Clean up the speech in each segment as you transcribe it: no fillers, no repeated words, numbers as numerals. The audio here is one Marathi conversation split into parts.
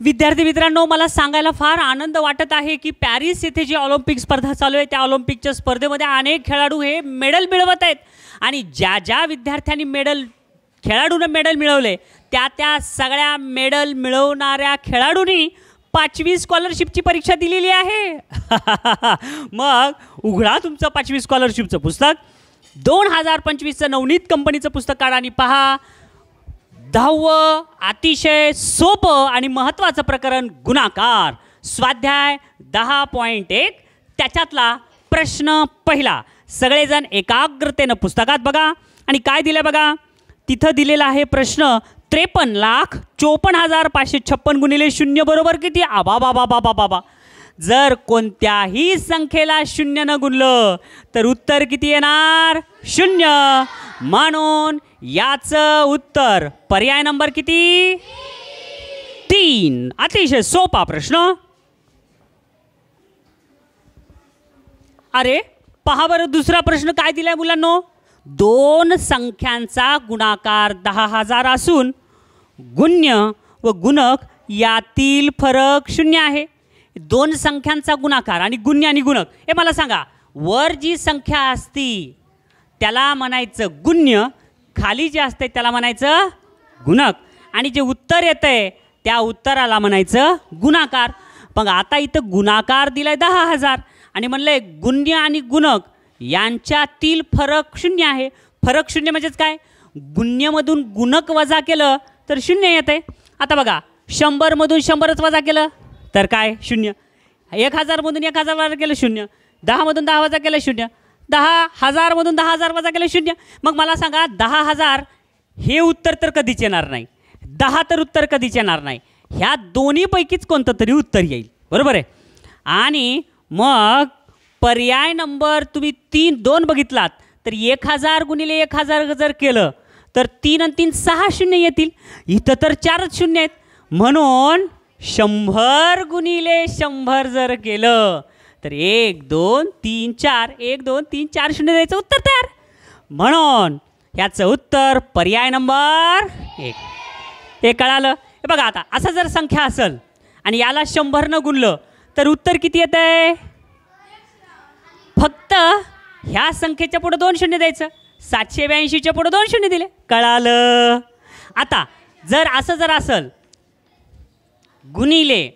विद्यार्थी मित्रांनो, मला सांगायला फार आनंद वाटत आहे की पॅरिस येथे जी ऑलिम्पिक स्पर्धा चालू आहे त्या ऑलिम्पिकच्या स्पर्धेमध्ये अनेक खेळाडू हे मेडल मिळवत आहेत आणि ज्या ज्या विद्यार्थ्यांनी खेळाडूने मेडल मिळवले त्या सगळ्या मेडल मिळवणाऱ्या खेळाडूंनी 5वी स्कॉलरशिपची परीक्षा दिलेली आहे. मग उघडा तुमचं 5वी स्कॉलरशिपचं पुस्तक, 2025चं नवनीत कंपनीचं पुस्तक काढा आणि पहा 10वं अतिशय सोपं आणि महत्त्वाचं प्रकरण गुणाकार, स्वाध्याय 10.1 त्याच्यातला प्रश्न पहिला. सगळेजण एकाग्रतेनं पुस्तकात बघा आणि काय दिलं बघा. तिथं दिलेला आहे प्रश्न 53,54,556 गुणिले 0 बरोबर किती. आबा. जर कोणत्याही संख्येला 0 न गुणलं तर उत्तर किती येणार? 0. म्हणून याचं उत्तर पर्याय नंबर किती? 3. अतिशय सोपा प्रश्न. अरे पहा बरं, दुसरा प्रश्न काय दिलाय मुलांनो. 2 संख्यांचा गुणाकार 10,000 असून गुण्य व गुणक यातील फरक 0 आहे. 2 संख्यांचा गुणाकार आणि गुण्य आणि गुणक हे मला सांगा. वर जी संख्या असती त्याला म्हणायचं गुण्य, खाली जे असते त्याला म्हणायचं गुणक आणि जे उत्तर येतंय त्या उत्तराला म्हणायचं गुणाकार. मग आता इथं गुणाकार दिलाय 10,000 आणि म्हणलंय गुण्य आणि गुणक यांच्यातील फरक 0 आहे. फरक 0 म्हणजेच काय? गुण्यमधून गुणक वजा केलं तर 0 येते. आता बघा, 100मधून 100च वजा केलं तर काय? 0. 1000मधून 1000 वजा केलं 0. 10मधून 10 वजा केलं 0. 10,000मधून 10,000 वजा केलं 0. मग मला सांगा 10,000 हे उत्तर तर कधीच येणार नाही, 10 तर उत्तर कधीच येणार नाही. ह्या दोन्हीपैकीच कोणतं तरी उत्तर येईल, बरोबर आहे. आणि मग पर्याय नंबर तुम्ही 2 बघितलात तर 1000 गुणिले 1000 जर केलं तर 3 आणि 3 6 शून्य येतील. इथं तर 4च शून्य आहेत. म्हणून 100 गुणिले 100 जर केलं तर 1 2 3 4 1 2 3 4 शून्य द्यायचं उत्तर तयार. म्हणून ह्याचं उत्तर पर्याय नंबर 1. हे कळालं? हे बघा, आता असं जर संख्या असेल आणि याला 100 न गुणलं तर उत्तर किती येतंय? फक्त ह्या संख्येच्या पुढे 2 शून्य द्यायचं. 782च्या पुढे 2 शून्य दिले. कळालं? आता जर असेल गुणिले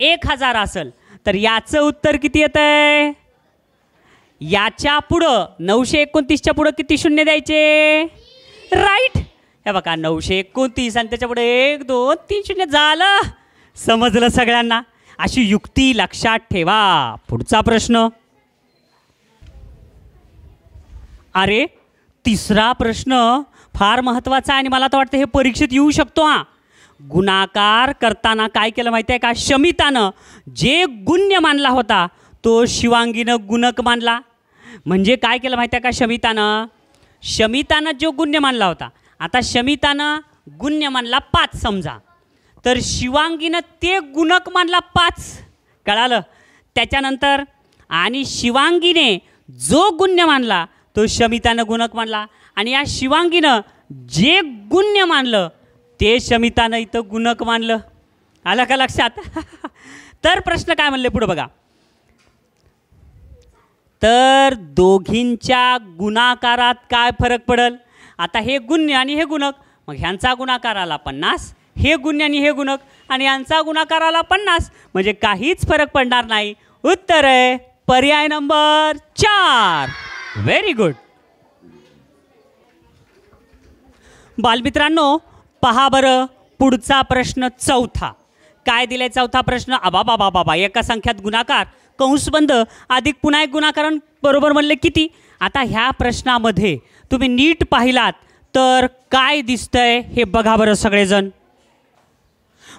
1000 असेल तर याचं उत्तर किती येतंय? याच्या पुढं 929च्या पुढं किती शून्य द्यायचे? राईट. हे बघा, 929 आणि त्याच्या पुढे 1 2 3 शून्य. झालं? समजलं सगळ्यांना? अशी युक्ती लक्षात ठेवा. पुढचा प्रश्न. अरे तिसरा प्रश्न फार महत्त्वाचा आणि मला तर वाटतं हे परीक्षेत येऊ शकतो. गुणाकार करताना काय केलं माहिती आहे का? शमितानं जे गुण्य मानला होता तो शिवांगीनं गुणक मानला. म्हणजे काय केलं माहिती आहे का? शमितानं जो गुण्य मानला होता, आता शमितानं गुण्य मानला 5 समजा, तर शिवांगीनं ते गुणक मानला 5. कळालं? त्याच्यानंतर आणि शिवांगीने जो गुण्य मानला तो शमितानं गुणक मानला आणि या शिवांगीनं जे गुण्य मानलं ते शमितानं इथं गुणक मानलं. आलं का लक्षात? तर प्रश्न काय म्हणले पुढे बघा. तर दोघींच्या गुणाकारात काय फरक पडेल? आता हे गुण्य आणि हे गुणक, मग ह्यांचा गुणाकार आला 50, हे गुण्य आणि हे गुणक आणि यांचा गुणाकार आला 50, म्हणजे काहीच फरक पडणार नाही. उत्तर आहे पर्याय नंबर 4. Very good. बालमित्रांनो पहा बरं, पुढचा प्रश्न चौथा. काय दिलाय चौथा प्रश्न? बाबा एका संख्यात गुणाकार कंसबंद अधिक पुन्हा एक गुणाकारण बरोबर म्हणले किती? आता ह्या प्रश्नामध्ये तुम्ही नीट पाहिलात तर काय दिसतंय हे बघा बरं सगळेजण.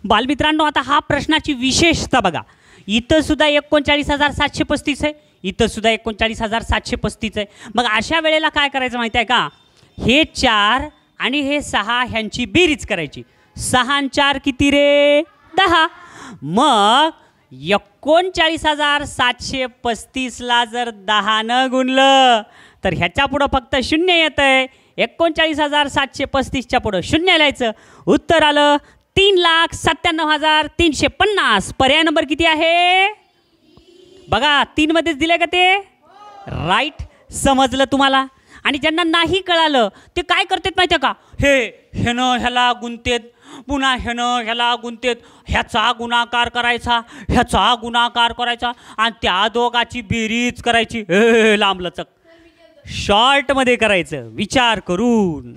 बालमित्रांनो आता हा प्रश्नाची विशेषता बघा. इथं सुद्धा 39,735 आहे, इथं सुद्धा 39,735 आहे. मग अशा वेळेला काय करायचं माहिती आहे का? हे 4 आणि हे 6 ह्यांची बेरीज करायची. 6 आणि 4 किती रे? 10. मग 39,735ला जर 10 गुणलं तर ह्याच्या पुढं फक्त 0 येतंय. 39,735च्या पुढं 0 लिहायचं. उत्तर आलं 3,97,350. पर्याय नंबर किती आहे बघा, 3 मध्येच दिले का ते? राईट. समजलं तुम्हाला? आणि ज्यांना नाही कळालं ते काय करतात माहिती आहे का, ह्यानं ह्याला गुंतेत, पुन्हा ह्यानं ह्याला गुंतेत, ह्याचा गुणाकार करायचा, ह्याचा गुणाकार करायचा आणि त्या दोघाची बेरीज करायची. लांबलचक शॉर्टमध्ये करायचं विचार करून.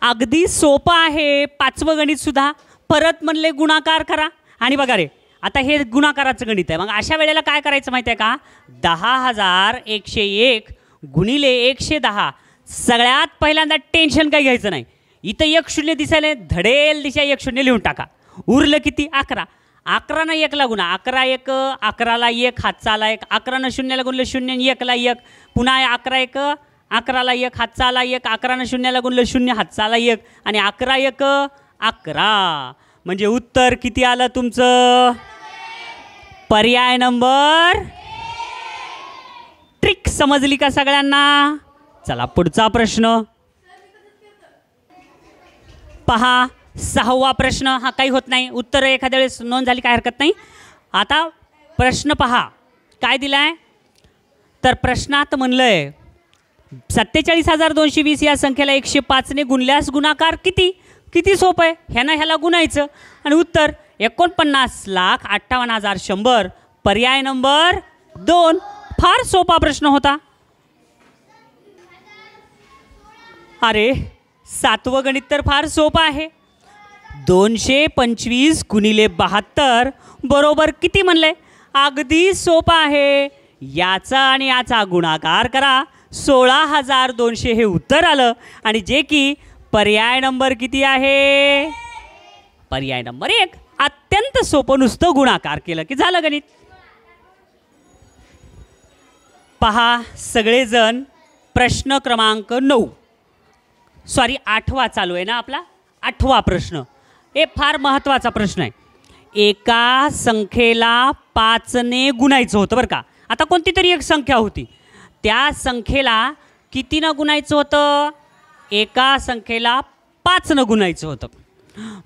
अगदी सोपं आहे 5वं गणित सुद्धा. परत म्हणले गुणाकार करा आणि बघा रे, आता हे गुणाकाराचं गणित आहे. मग अशा वेळेला काय करायचं माहिती आहे का, 10,101 गुणिले 110. सगळ्यात पहिल्यांदा टेन्शन काही घ्यायचं नाही. इथं 1 0 दिसायला धडेल दिशा 1 0 लिहून टाका. उरलं किती? 11. 11 1 ला गुणा, 11 1, 11ला 1 हातचा आला 1, 11 0 ला गुणलं 0, 1 ला 1, पुन्हा 11 1, 11ला 1 हातचा आला 1, 11 0 ला गुणलं 0 हातचा आला 1 आणि 11 1 11. म्हणजे उत्तर किती आलं तुमचं? पर्याय नंबर. ट्रिक समजली का सगळ्यांना? चला पुढचा प्रश्न पहा. 6वा प्रश्न. हा काही होत नाही, उत्तर एखाद्या वेळेस नोंद झाली काय हरकत नाही. आता प्रश्न पहा काय दिलाय. तर प्रश्नात म्हणलंय 47,220 या संख्येला 105 ने गुणल्यास गुणाकार किती? किती सोपं आहे. ह्यानं ह्याला गुणायचं आणि उत्तर 49,58,100. पर्याय नंबर 2. फार सोपा प्रश्न होता. अरे 7वं गणित तर फार सोपं आहे. 225 गुणिले 72 बरोबर किती म्हणलंय? अगदी सोपं आहे. याचा आणि याचा गुणाकार करा, 16,200 हे उत्तर आलं. आणि जे की पर्याय नंबर किती आहे? पर्याय नंबर 1. अत्यंत सोपं, नुसतं गुणाकार केलं की झालं गणित. पहा सगळेजण प्रश्न क्रमांक 9 सॉरी 8वा चालू आहे ना आपला. 8वा प्रश्न हे फार महत्त्वाचा प्रश्न आहे. एका संख्येला 5 ने गुणायचं होतं बरं का. आता कोणती तरी एक संख्या होती, त्या संख्येला कितीनं गुणायचं होतं? एका संख्येला 5 न गुणायचं होतं.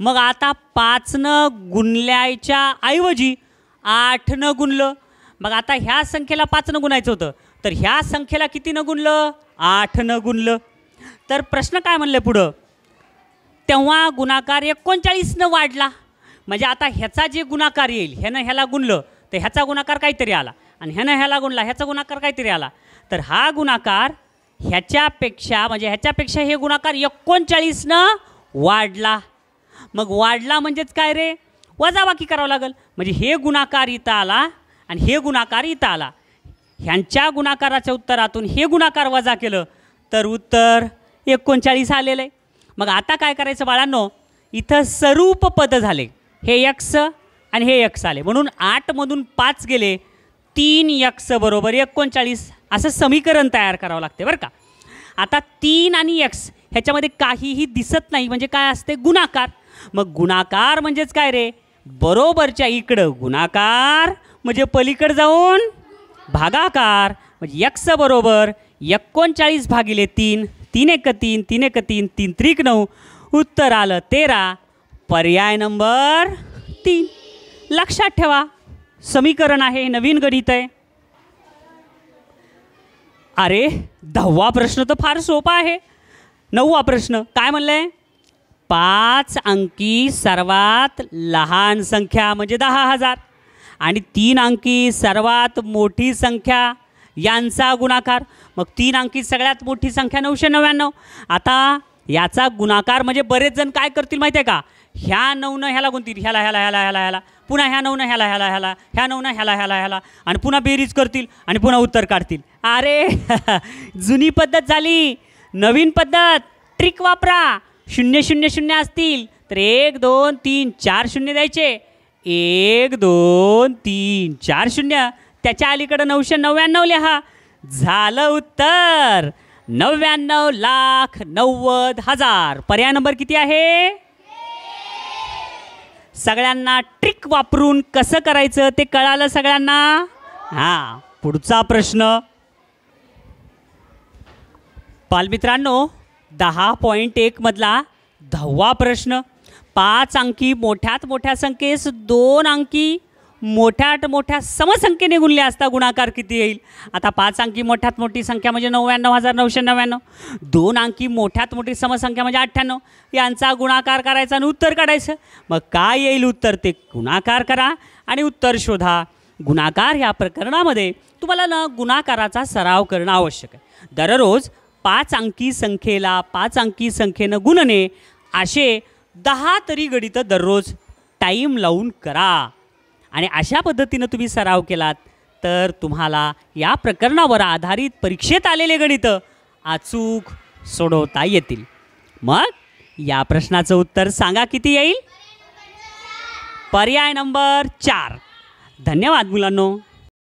मग आता 5 न गुणल्याच्या ऐवजी 8 न गुणलं. मग आता ह्या संख्येला 5 न गुणायचं होतं, तर ह्या संख्येला किती न गुणलं? 8 न गुणलं. तर प्रश्न काय म्हणले पुढं? तेव्हा गुणाकार 39 न वाढला. म्हणजे आता ह्याचा जे गुणाकार येईल, ह्यानं ह्याला गुणलं तर ह्याचा गुणाकार काहीतरी आला, आणि ह्यानं ह्याला गुणला ह्याचा गुणाकार काहीतरी आला. तर हा गुणाकार ह्याच्यापेक्षा म्हणजे ह्याच्यापेक्षा हे गुणाकार 39 न वाढला. मग वाढला म्हणजेच काय रे? वजाबाकी करावं लागेल. म्हणजे हे गुणाकार इथं आला आणि हे गुणाकार इथं आला. ह्यांच्या गुणाकाराच्या उत्तरातून हे गुणाकार वजा केलं तर उत्तर 39 आलेलं आहे. मग आता काय करायचं बाळांनो? इथं स्वरूप पद झाले, हे x आणि हे x आले, म्हणून 8 मधून 5 गेले, 3x बरोबर 39 असं समीकरण तयार करावं लागते बरं का. आता 3 आणि x ह्याच्यामध्ये काहीही दिसत नाही, म्हणजे काय असते? गुणाकार. मग गुणाकार म्हणजेच काय रे? बरोबरच्या इकडं गुणाकार म्हणजे पलीकडे जाऊन भागाकार. म्हणजे x बरोबर 39 भागिले 3, 3 1 3, 3 1 3, 3 3 9. उत्तर आलं 13. पर्याय नंबर 3. लक्षात ठेवा, समीकरण आहे, नवीन गणित आहे. अरे 10वा प्रश्न तर फार सोपा आहे. 9वा प्रश्न काय म्हणलंय? 5 अंकी सर्वात लहान संख्या म्हणजे 10,000 आणि 3 अंकी सर्वात मोठी संख्या यांचा गुणाकार. मग 3 अंकी सगळ्यात मोठी संख्या 999. आता याचा गुणाकार म्हणजे बरेच जण काय करतील माहिती आहे का? ह्या 9 ह्याला गुणतील, ह्याला ह्याला ह्याला ह्याला ह्याला, पुन्हा ह्या 9 ह्याला ह्याला ह्याला, ह्या 9 ह्याला ह्याला ह्याला, आणि पुन्हा बेरीज करतील आणि पुन्हा उत्तर काढतील. अरे जुनी पद्धत झाली, नवीन पद्धत. ट्रिक वापरा. 0 0 0 असतील तर 1 2 3 4 0 द्यायचे. 1 2 3 4 0. त्याच्या अलीकडे 999 लिहा. झालं उत्तर 99,90,000. पर्याय नंबर किती आहे? सगळ्यांना ट्रिक वापरून कसं करायचं ते कळालं सगळ्यांना? हां. पुढचा प्रश्न बालमित्रांनो, 10.1 मधला 10वा प्रश्न, 5 अंकी मोठ्यात मोठ्या संख्येस 2 अंकी मोठ्यात मोठ्या समसंख्येने गुणले असता गुणाकार किती येईल? आता 5 अंकी मोठ्यात मोठी संख्या म्हणजे 99,999, 2 अंकी मोठ्यात मोठी समसंख्या म्हणजे 98, यांचा गुणाकार करायचा आणि उत्तर काढायचं. मग काय येईल उत्तर ते गुणाकार करा आणि उत्तर शोधा. गुणाकार ह्या प्रकरणामध्ये तुम्हाला ना गुणाकाराचा सराव करणं आवश्यक आहे. दररोज 5 अंकी संख्येला 5 अंकी संख्येनं गुणणे असे 10 तरी गणितं दररोज टाईम लावून करा. आणि अशा पद्धतीनं तुम्ही सराव केलात तर तुम्हाला या प्रकरणावर आधारित परीक्षेत आलेले गणितं अचूक सोडवता येतील. मग या प्रश्नाचं उत्तर सांगा किती येईल? पर्याय नंबर 4. धन्यवाद मुलांनो.